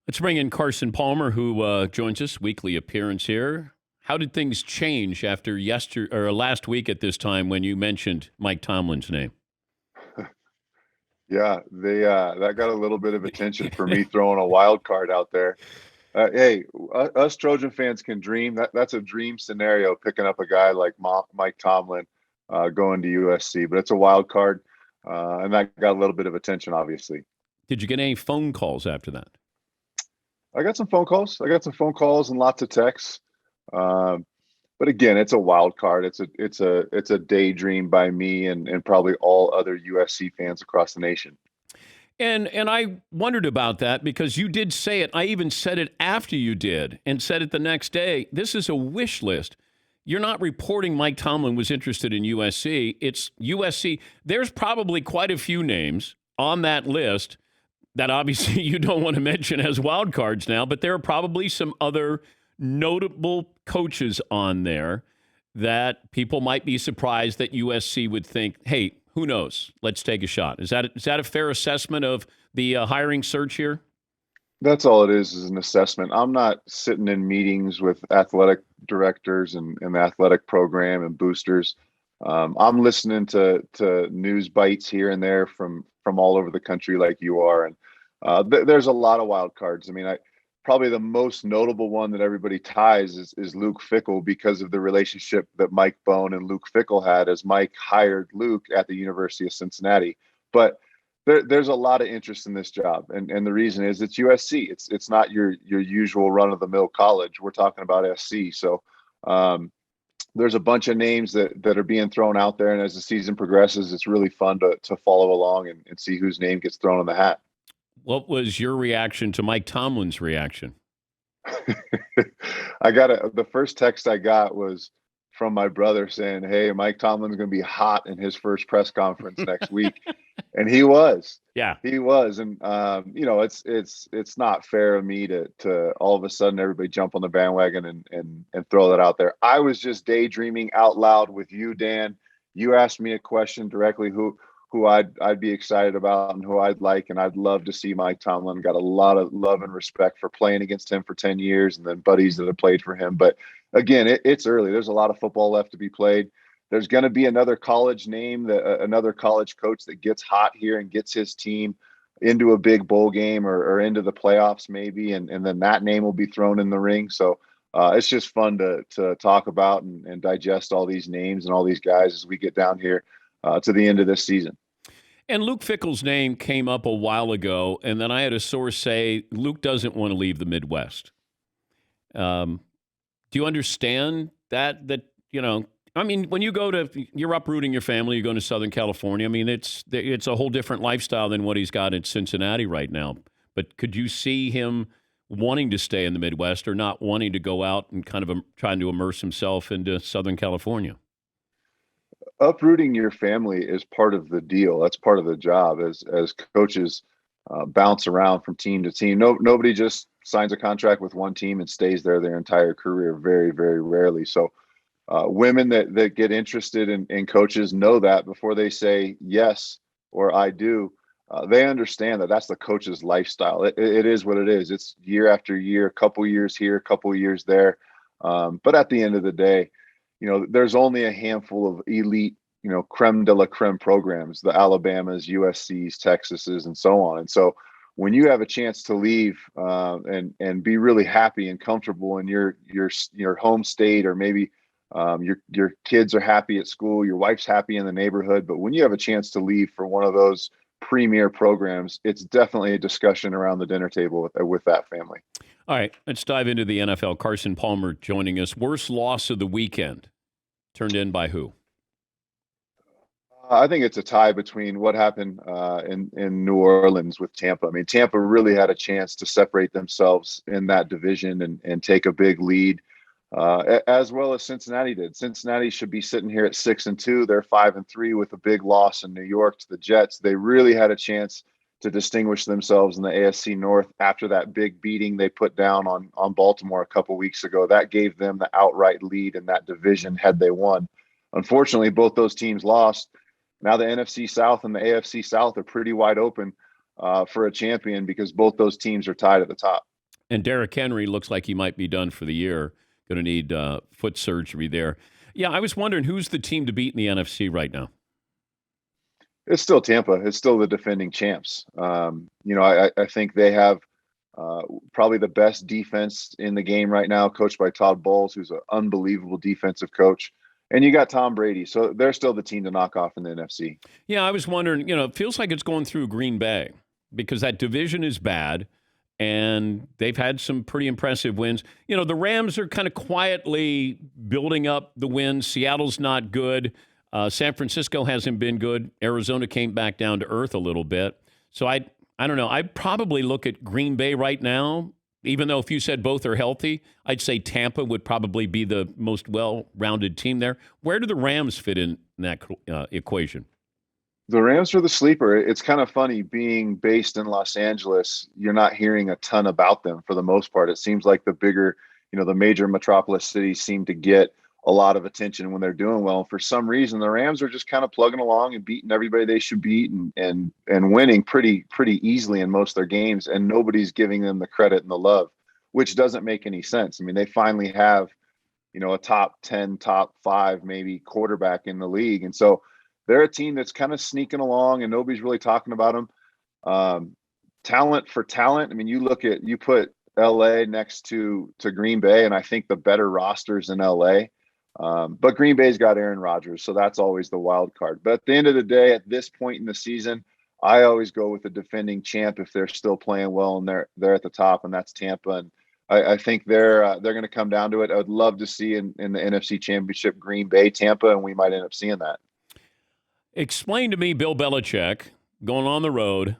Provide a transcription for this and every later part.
Let's bring in Carson Palmer, who joins us, weekly appearance here. How did things change after last week at this time when you mentioned Mike Tomlin's name? Yeah, they that got a little bit of attention for me throwing a wild card out there. Hey, us Trojan fans can dream. That's a dream scenario, picking up a guy like Mike Tomlin going to USC. But it's a wild card, and that got a little bit of attention, obviously. Did you get any phone calls after that? I got some phone calls. I got some phone calls and lots of texts. Um, but again, it's a wild card. It's a daydream by me and probably all other USC fans across the nation. And I wondered about that because you did say it. I even said it after you did and said it the next day. This is a wish list. You're not reporting Mike Tomlin was interested in USC. It's USC. There's probably quite a few names on that list that obviously you don't want to mention as wild cards now, but there are probably some other notable coaches on there that people might be surprised that USC would think, hey, who knows? Let's take a shot. Is that a fair assessment of the hiring search here? That's all it is an assessment. I'm not sitting in meetings with athletic directors and the athletic program and boosters. I'm listening to news bites here and there from all over the country, like you are, and there's a lot of wild cards. I mean, I probably the most notable one that everybody ties is Luke Fickle because of the relationship that Mike Bone and Luke Fickle had as Mike hired Luke at the University of Cincinnati. But there's a lot of interest in this job, and the reason is it's USC. It's not your usual run of the mill college. We're talking about SC. So there's a bunch of names that are being thrown out there, and as the season progresses, it's really fun to follow along and see whose name gets thrown in the hat. What was your reaction to Mike Tomlin's reaction? The first text I got was from my brother saying, "Hey, Mike Tomlin's going to be hot in his first press conference next week," and he was. Yeah. He was, and it's not fair of me to all of a sudden everybody jump on the bandwagon and throw that out there. I was just daydreaming out loud with you, Dan. You asked me a question directly, who I'd be excited about and who I'd like, and I'd love to see Mike Tomlin. Got a lot of love and respect for playing against him for 10 years, and then buddies that have played for him. But again, it's early. There's a lot of football left to be played. There's going to be another college name, another college coach that gets hot here and gets his team into a big bowl game or into the playoffs maybe, and then that name will be thrown in the ring. So it's just fun to talk about and digest all these names and all these guys as we get down here to the end of this season. And Luke Fickle's name came up a while ago, and then I had a source say Luke doesn't want to leave the Midwest. Do you understand that? I mean, when you're uprooting your family, you're going to Southern California. I mean, it's a whole different lifestyle than what he's got in Cincinnati right now. But could you see him wanting to stay in the Midwest or not wanting to go out and kind of trying to immerse himself into Southern California? Uprooting your family is part of the deal. That's part of the job as coaches bounce around from team to team. Nobody just signs a contract with one team and stays there their entire career. Very, very rarely. So women that get interested in coaches know that before they say yes or I do. They understand that that's the coach's lifestyle. It is what it is. It's year after year, a couple years here, a couple years there. But at the end of the day, there's only a handful of elite, creme de la creme programs, the Alabamas, USCs, Texases, and so on. And so when you have a chance to leave and be really happy and comfortable in your home state, or maybe your kids are happy at school, your wife's happy in the neighborhood, but when you have a chance to leave for one of those premier programs, it's definitely a discussion around the dinner table with that family. All right, let's dive into the NFL. Carson Palmer joining us. Worst loss of the weekend, turned in by who? I think it's a tie between what happened in New Orleans with Tampa. I mean, Tampa really had a chance to separate themselves in that division and take a big lead, as well as Cincinnati did. Cincinnati should be sitting here at 6-2. They're 5-3 with a big loss in New York to the Jets. They really had a chance to distinguish themselves in the AFC North after that big beating they put down on Baltimore a couple weeks ago. That gave them the outright lead in that division had they won. Unfortunately, both those teams lost. Now the NFC South and the AFC South are pretty wide open for a champion because both those teams are tied at the top. And Derrick Henry looks like he might be done for the year. Going to need foot surgery there. Yeah, I was wondering who's the team to beat in the NFC right now. It's still Tampa. It's still the defending champs. I think they have uh, probably the best defense in the game right now, coached by Todd Bowles, who's an unbelievable defensive coach. And you got Tom Brady. So they're still the team to knock off in the NFC. Yeah, I was wondering, it feels like it's going through Green Bay because that division is bad and they've had some pretty impressive wins. The Rams are kind of quietly building up the wins. Seattle's not good. San Francisco hasn't been good. Arizona came back down to earth a little bit. So I don't know. I'd probably look at Green Bay right now, even though if you said both are healthy, I'd say Tampa would probably be the most well-rounded team there. Where do the Rams fit in that equation? The Rams are the sleeper. It's kind of funny being based in Los Angeles. You're not hearing a ton about them for the most part. It seems like the bigger, the major metropolis cities seem to get a lot of attention when they're doing well. And for some reason, the Rams are just kind of plugging along and beating everybody they should beat and winning pretty easily in most of their games. And nobody's giving them the credit and the love, which doesn't make any sense. I mean, they finally have, a top 10, top 5, maybe quarterback in the league. And so they're a team that's kind of sneaking along and nobody's really talking about them. Talent for talent. I mean, you put LA next to Green Bay, and I think the better rosters in LA. But Green Bay's got Aaron Rodgers, so that's always the wild card. But at the end of the day, at this point in the season, I always go with the defending champ if they're still playing well and they're at the top, and that's Tampa. And I think they're going to come down to it. I would love to see in the NFC Championship Green Bay, Tampa, and we might end up seeing that. Explain to me Bill Belichick going on the road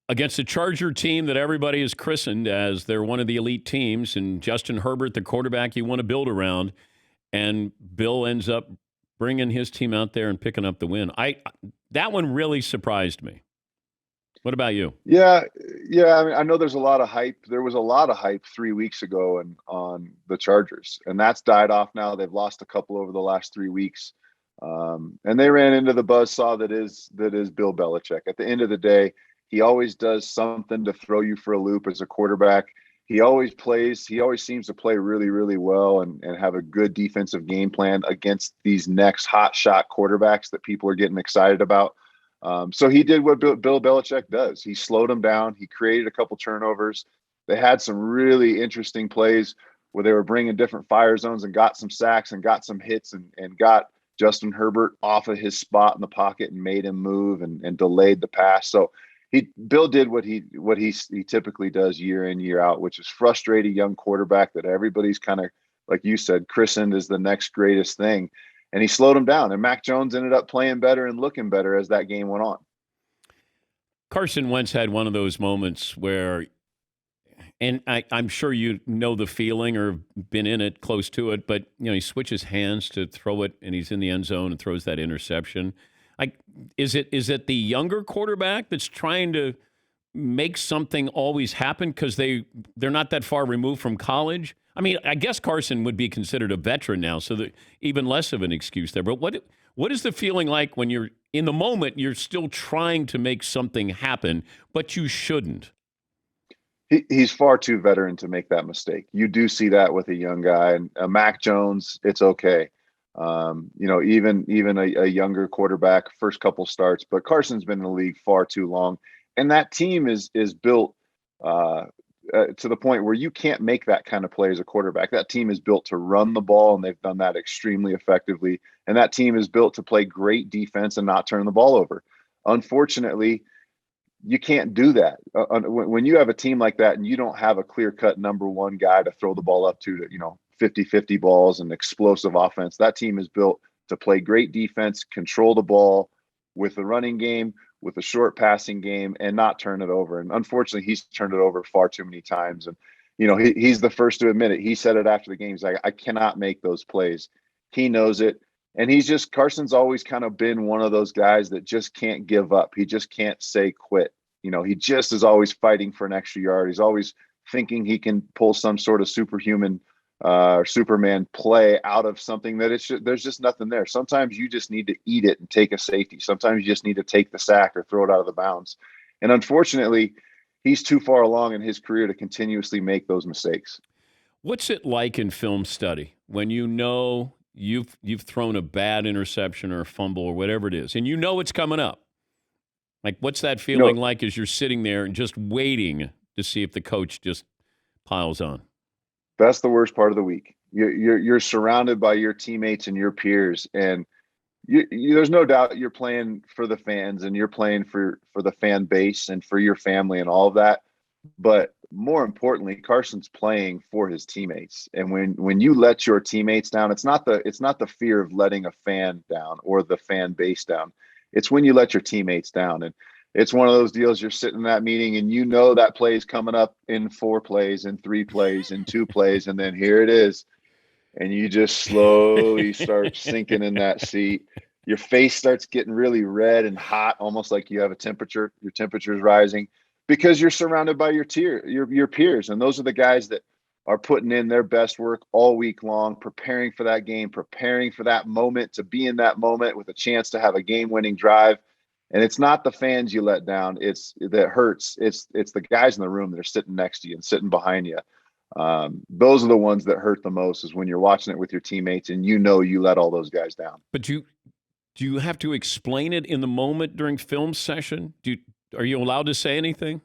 against a Charger team that everybody has christened as they're one of the elite teams, and Justin Herbert, the quarterback you want to build around, and Bill ends up bringing his team out there and picking up the win. That one really surprised me. What about you? Yeah. I mean, I know there's a lot of hype. There was a lot of hype 3 weeks ago on the Chargers, and that's died off now. They've lost a couple over the last 3 weeks. And they ran into the buzzsaw that is Bill Belichick. At the end of the day, he always does something to throw you for a loop as a quarterback. He always seems to play really, really well and have a good defensive game plan against these next hot shot quarterbacks that people are getting excited about. So he did what Bill Belichick does. He slowed them down. He created a couple turnovers. They had some really interesting plays where they were bringing different fire zones and got some sacks and got some hits and got Justin Herbert off of his spot in the pocket and made him move and delayed the pass. So Bill did what he typically does year in, year out, which is frustrate a young quarterback that everybody's kind of, like you said, christened as the next greatest thing. And he slowed him down. And Mac Jones ended up playing better and looking better as that game went on. Carson Wentz had one of those moments where, and I'm sure you know the feeling or been in it, close to it, but he switches hands to throw it and he's in the end zone and throws that interception. Is it the younger quarterback that's trying to make something always happen because they're not that far removed from college? I mean, I guess Carson would be considered a veteran now, so that even less of an excuse there. But what is the feeling like when you're in the moment, you're still trying to make something happen, but you shouldn't? He's far too veteran to make that mistake. You do see that with a young guy, and Mac Jones, it's okay. Even a younger quarterback, first couple starts, but Carson's been in the league far too long, and that team is built to the point where you can't make that kind of play as a quarterback. That team is built to run the ball, and they've done that extremely effectively. And that team is built to play great defense and not turn the ball over. Unfortunately, you can't do that when you have a team like that and you don't have a clear-cut number one guy to throw the ball up to 50-50 balls and explosive offense. That team is built to play great defense, control the ball with the running game, with a short passing game, and not turn it over. And unfortunately, he's turned it over far too many times. And, he's the first to admit it. He said it after the game. He's like, I cannot make those plays. He knows it. And Carson's always kind of been one of those guys that just can't give up. He just can't say quit. He just is always fighting for an extra yard. He's always thinking he can pull some sort of superhuman or Superman play out of something that there's just nothing there. Sometimes you just need to eat it and take a safety. Sometimes you just need to take the sack or throw it out of the bounds. And unfortunately, he's too far along in his career to continuously make those mistakes. What's it like in film study when you know you've thrown a bad interception or a fumble or whatever it is, and you know it's coming up? Like, what's that feeling like as you're sitting there and just waiting to see if the coach just piles on? That's the worst part of the week. You're surrounded by your teammates and your peers, and there's no doubt you're playing for the fans and you're playing for the fan base and for your family and all of that. But more importantly, Carson's playing for his teammates. And when you let your teammates down, it's not the fear of letting a fan down or the fan base down. It's when you let your teammates down. And it's one of those deals, you're sitting in that meeting and you know that play is coming up in 4 plays, in 3 plays, in 2 plays, and then here it is. And you just slowly start sinking in that seat. Your face starts getting really red and hot, almost like you have a temperature. Your temperature is rising because you're surrounded by your peers. And those are the guys that are putting in their best work all week long, preparing for that game, preparing for that moment, to be in that moment with a chance to have a game-winning drive. And it's not the fans you let down. It's that hurts. It's the guys in the room that are sitting next to you and sitting behind you. Those are the ones that hurt the most, is when you're watching it with your teammates and you know you let all those guys down. But do you have to explain it in the moment during film session? Are you allowed to say anything?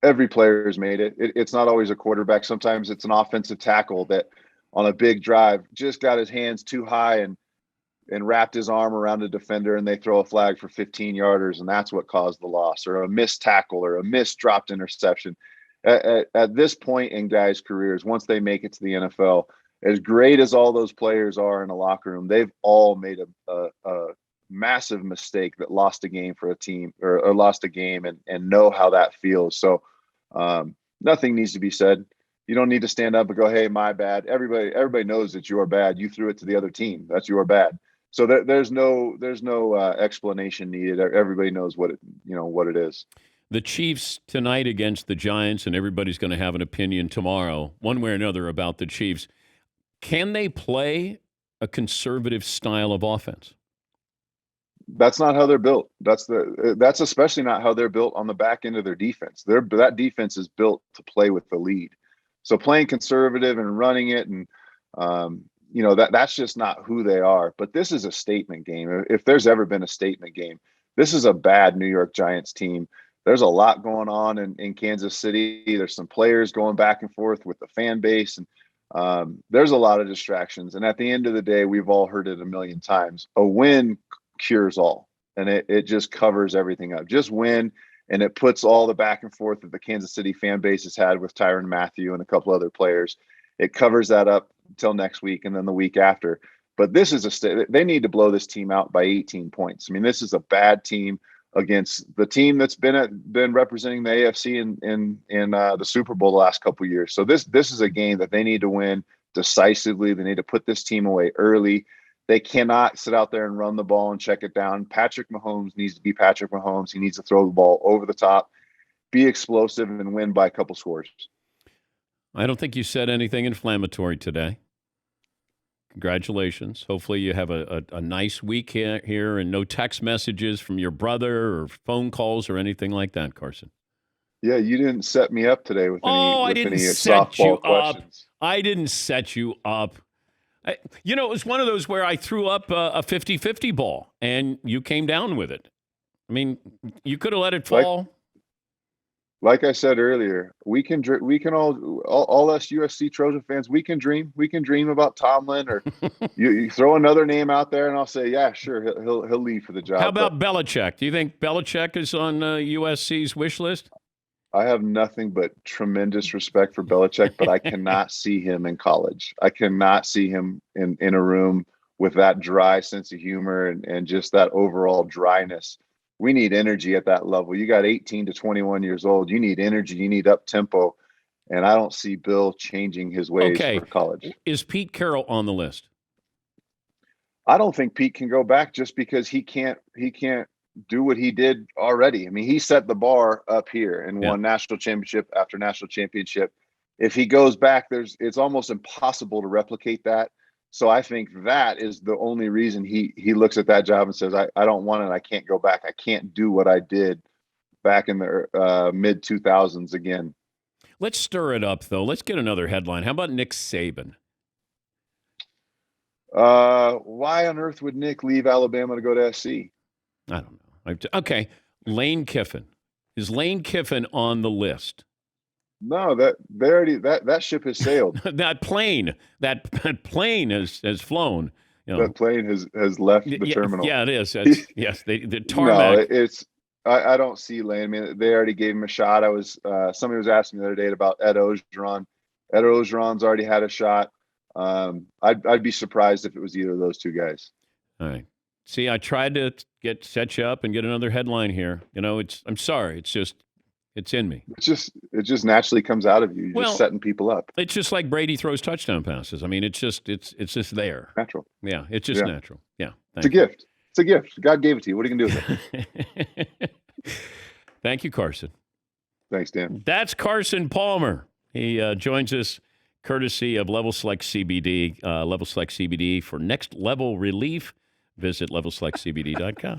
Every player has made it. It's not always a quarterback. Sometimes it's an offensive tackle that on a big drive just got his hands too high and wrapped his arm around a defender, and they throw a flag for 15 yarders, and that's what caused the loss, or a missed tackle or a missed dropped interception. At this point in guys' careers, once they make it to the NFL, as great as all those players are in a locker room, they've all made a massive mistake that lost a game for a team, or lost a game, and know how that feels. So nothing needs to be said. You don't need to stand up and go, "Hey, my bad." Everybody knows that you're bad. You threw it to the other team. That's your bad. So there's no explanation needed. Everybody knows what it is. The Chiefs tonight against the Giants, and everybody's going to have an opinion tomorrow, one way or another, about the Chiefs. Can they play a conservative style of offense? That's not how they're built. That's especially not how they're built on the back end of their defense. That defense is built to play with the lead. So playing conservative and running it, and that's just not who they are. But this is a statement game. If there's ever been a statement game, this is a bad New York Giants team. There's a lot going on in Kansas City. There's some players going back and forth with the fan base, and there's a lot of distractions. And at the end of the day, we've all heard it a million times. A win cures all, and it just covers everything up. Just win, and it puts all the back and forth that the Kansas City fan base has had with Tyrann Mathieu and a couple other players. It covers that up until next week and then the week after. But this is they need to blow this team out by 18 points. I mean, this is a bad team against the team that's been representing the AFC in the Super Bowl the last couple of years. So this is a game that they need to win decisively. They need to put this team away early. They cannot sit out there and run the ball and check it down. Patrick Mahomes needs to be Patrick Mahomes. He needs to throw the ball over the top, be explosive, and win by a couple scores. I don't think you said anything inflammatory today. Congratulations. Hopefully you have a nice week here and no text messages from your brother or phone calls or anything like that, Carson. Yeah, you didn't set me up today with any set you softball questions. I didn't set you up. It was one of those where I threw up a 50-50 ball, and you came down with it. I mean, you could have let it fall. Like I said earlier, we can all us USC Trojan fans, we can dream. We can dream about Tomlin, or you throw another name out there, and I'll say, yeah, sure, he'll leave for the job. How about Belichick? Do you think Belichick is on USC's wish list? I have nothing but tremendous respect for Belichick, but I cannot see him in college. I cannot see him in a room with that dry sense of humor and just that overall dryness. We need energy at that level. You got 18 to 21 years old. You need energy. You need up tempo. And I don't see Bill changing his ways for college. Is Pete Carroll on the list? I don't think Pete can go back just because he can't do what he did already. I mean, he set the bar up here and won national championship after national championship. If he goes back, it's almost impossible to replicate that. So I think that is the only reason he looks at that job and says, I don't want it. I can't go back. I can't do what I did back in the mid 2000s again. Let's stir it up, though. Let's get another headline. How about Nick Saban? Why on earth would Nick leave Alabama to go to SC? I don't know. Okay, Lane Kiffin. Is Lane Kiffin on the list? No, that ship has sailed. that plane has flown. You know. That plane has left the terminal. Yeah, it is. Yes, the tarmac. No, it's. I don't see Lane. I mean, they already gave him a shot. Somebody was asking me the other day about Ed Ogeron. Ed Ogeron's already had a shot. I'd be surprised if it was either of those two guys. All right. See, I tried to set you up and get another headline here. You know, I'm sorry. It's in me. It just naturally comes out of you. You're just setting people up. It's just like Brady throws touchdown passes. I mean, it's just there. Natural. Yeah, it's just natural. Yeah. It's a gift. It's a gift. God gave it to you. What are you going to do with it? Thank you, Carson. Thanks, Dan. That's Carson Palmer. He joins us courtesy of Level Select CBD. Level Select CBD for next level relief. Visit levelselectcbd.com.